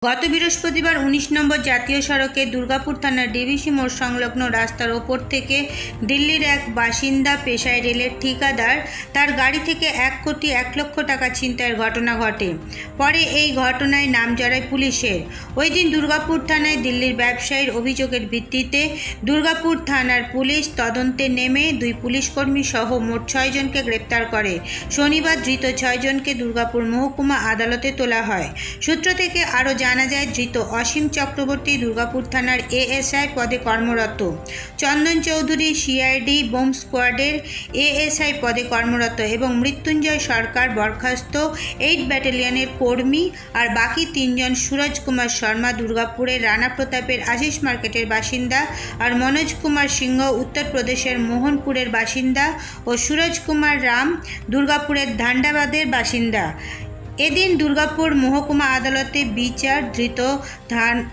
গত বৃহস্পতিবার ১৯ নম্বর জাতীয় সড়কে দুর্গাপুর থানার ডিভিসি মোড় সংলগ্ন রাস্তার ওপর থেকে দিল্লির এক বাসিন্দা পেশায় রেলের ঠিকাদার তার গাড়ি থেকে ১,০০,০০,০০০ টাকা ছিনতাইয়ের ঘটনা ঘটে। পরে এই ঘটনায় নাম জড়ায় পুলিশের। ওই দিন দুর্গাপুর থানায় দিল্লির ব্যবসায়ীর অভিযোগের ভিত্তিতে দুর্গাপুর থানার পুলিশ তদন্তে নেমে ২ পুলিশকর্মী সহ মোট ৬ জনকে গ্রেপ্তার করে। শনিবার ধৃত ৬ জনকে দুর্গাপুর মহকুমা আদালতে তোলা হয়। সূত্র থেকে আরও জানা যায়, ধৃত অসীম চক্রবর্তী দুর্গাপুর থানার এএসআই পদে কর্মরত, চন্দন চৌধুরী সিআইডি বোম স্কোয়াডের এএসআই পদে কর্মরত এবং মৃত্যুঞ্জয় সরকার বরখাস্ত 8 ব্যাটালিয়নের কর্মী। আর বাকি 3 জন সুরজ কুমার শর্মা দুর্গাপুরের রানা প্রতাপের আশিস মার্কেটের বাসিন্দা, আর মনোজ কুমার সিংহ উত্তরপ্রদেশের মোহনপুরের বাসিন্দা ও সুরজ কুমার রাম দুর্গাপুরের ধান্ডাবাদের বাসিন্দা। এদিন দুর্গাপুর মহকুমা আদালতে বিচার ধৃত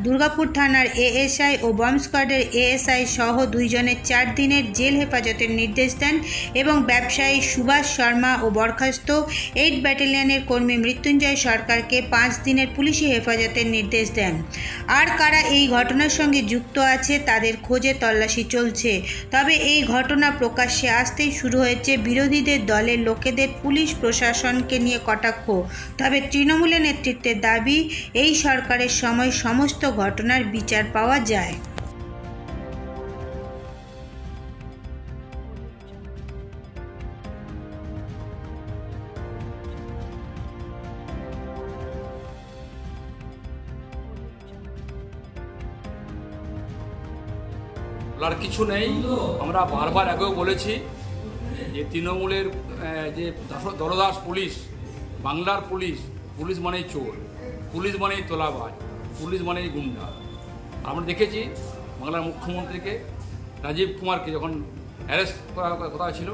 দুর্গাপুর থানার এএসআই ও বম স্কোয়াডের এএসআই সহ 2 জনের 4 দিনের জেল হেফাজতের নির্দেশ দেন এবং ব্যবসায়ী সুভাষ শর্মা ও বরখাস্ত 8 ব্যাটালিয়নের কর্মী মৃত্যুঞ্জয় সরকারকে 5 দিনের পুলিশি হেফাজতের নির্দেশ দেন। আর কারা এই ঘটনার সঙ্গে যুক্ত আছে তাদের খোঁজে তল্লাশি চলছে। তবে এই ঘটনা প্রকাশ্যে আসতেই শুরু হয়েছে বিরোধীদের দলের লোকেদের পুলিশ প্রশাসনকে নিয়ে কটাক্ষ। তবে তৃণমূলের নেতৃত্বের দাবি, এই সরকারের সময় সমস্ত ঘটনার বিচার পাওয়া যায়। বলার কিছু নেই। আমরা বারবার আগেও বলেছি যে তৃণমূলের যে দলদাস পুলিশ, বাংলার পুলিশ, পুলিশ মানেই চোর, পুলিশ মানেই তোলাবাজ, পুলিশ মানেই গুন্ডা। আমরা দেখেছি বাংলার মুখ্যমন্ত্রীকে, রাজীব কুমারকে যখন অ্যারেস্ট করার কথা ছিল,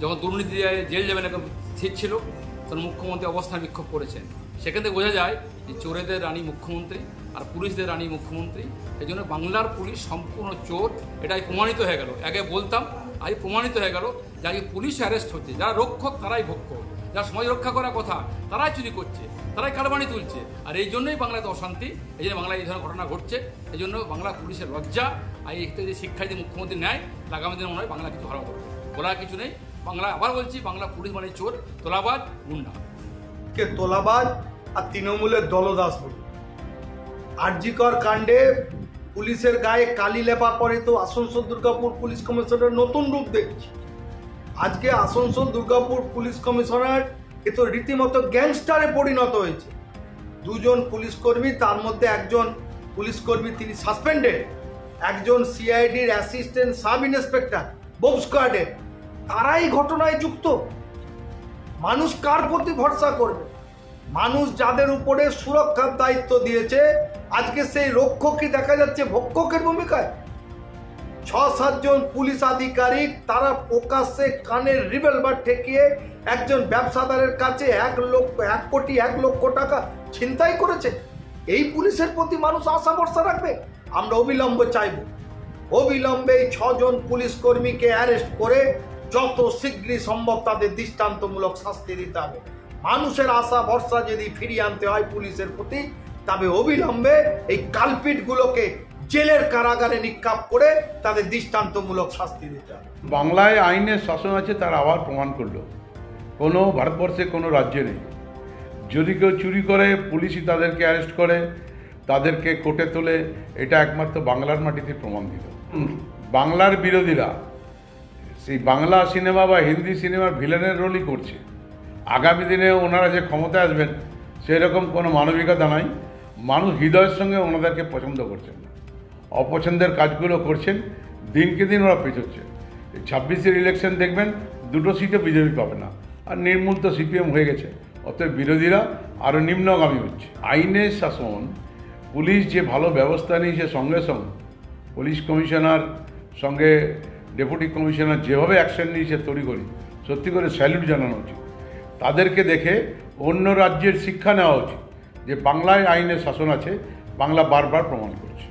যখন দুর্নীতি জেল যাবেন এখন ঠিক ছিল, তখন মুখ্যমন্ত্রী অবস্থান বিক্ষোভ করেছেন। সেখান থেকে বোঝা যায় যে চোরেদের রানী মুখ্যমন্ত্রী আর পুলিশদের রানী মুখ্যমন্ত্রী। এই জন্য বাংলার পুলিশ সম্পূর্ণ চোর, এটাই প্রমাণিত হয়ে গেল। আগে বলতাম, আজ প্রমাণিত হয়ে গেল যে আজকে পুলিশ অ্যারেস্ট হচ্ছে। যারা রক্ষক তারাই ভক্ষক, যারা সমাজ রক্ষা করার কথা তারাই চুরি করছে, তারাই কারবানি তুলছে। আর এই জন্যই বাংলাতে অশান্তি, এই জন্য বাংলায় এই ধরনের ঘটনা ঘটছে। এই জন্য বাংলা পুলিশের লজ্জা। আর এই যে শিক্ষায় যে মুখ্যমন্ত্রী নেয়, আগামী দিনে মনে হয় বাংলা কিছু ভালো হবে। বলার কিছু নেই। বাংলা আবার বলছি, বাংলা পুলিশ মানে চোর, তোলাবাজ, গুন্ডা। কে তোলাবাজ আর তৃণমূলের দলদাস বলে আরজিকর কাণ্ডে পুলিশের গায়ে কালি লেপা পরে তো আসানসোল দুর্গাপুর পুলিশ কমিশনার নতুন রূপ দেখছি। আজকে আসানসোল দুর্গাপুর পুলিশ কমিশনার এ তো রীতিমতো গ্যাংস্টারে পরিণত হয়েছে। 2 জন পুলিশ কর্মী, তার মধ্যে একজন পুলিশ কর্মী তিনি সাসপেন্ডেড, একজন সিআইডির অ্যাসিস্ট্যান্ট সাব ইন্সপেক্টর বোম স্কোয়াডের, তারাই ঘটনায় যুক্ত। মানুষ কার প্রতি ভরসা করবে? মানুষ যাদের উপরে সুরক্ষার দায়িত্ব দিয়েছে, আজকে সেই রক্ষকই দেখা যাচ্ছে ভক্ষকের ভূমিকায়। 6-7 জন পুলিশ আধিকারিক তারা প্রকাশ্যে কানের রিভলভার ঠেকিয়ে একজন ব্যবসাদারের কাছে 1,00,০০,০০০ টাকা ছিনতাই করেছে। এই পুলিশের প্রতি মানুষ আশা ভরসা রাখবে? আমরা অবিলম্বে চাইব, অবিলম্বে এই 6 জন পুলিশ কর্মীকে অ্যারেস্ট করে যত শীঘ্রই সম্ভব তাদের দৃষ্টান্তমূলক শাস্তি দিতে হবে। মানুষের আশা ভরসা যদি ফিরিয়ে আনতে হয় পুলিশের প্রতি, তবে অবিলম্বে এই কালপিটগুলোকে জেলের কারাগারে নিক্ষেপ করে তাদের দৃষ্টান্তমূলক শাস্তি দিতে হবে। বাংলায় আইনের শাসন আছে, তারা আবার প্রমাণ করলো। কোনো ভারতবর্ষে কোনো রাজ্যে নেই। যদি কেউ চুরি করে পুলিশই তাদেরকে অ্যারেস্ট করে, তাদেরকে কোর্টে তোলে, এটা একমাত্র বাংলার মাটিতে প্রমাণ দিল। বাংলার বিরোধীরা সেই বাংলা সিনেমা বা হিন্দি সিনেমার ভিলেনের রোলই করছে। আগামী দিনে ওনারা যে ক্ষমতায় আসবেন সেরকম কোনো মানবিকতা নাই। মানুষ হৃদয়ের সঙ্গে ওনাদেরকে পছন্দ করছেন না, অপছন্দের কাজগুলো করছেন। দিনকে দিন ওরা পেছোচ্ছে। 26-এর ইলেকশন দেখবেন 2টো সিটও বিজেপি পাবে না, আর নির্মূল তো সিপিএম হয়ে গেছে। অতএব বিরোধীরা আরও নিম্নগামী হচ্ছে। আইনের শাসন, পুলিশ যে ভালো ব্যবস্থা নিয়েছে, সঙ্গে সঙ্গে পুলিশ কমিশনার সঙ্গে ডেপুটি কমিশনার যেভাবে অ্যাকশন নিয়েছে তড়িঘড়ি, সত্যি করে স্যালুট জানানো উচিত। তাদেরকে দেখে অন্য রাজ্যের শিক্ষা নেওয়া উচিত যে বাংলায় আইনের শাসন আছে। বাংলা বারবার প্রমাণ করছে।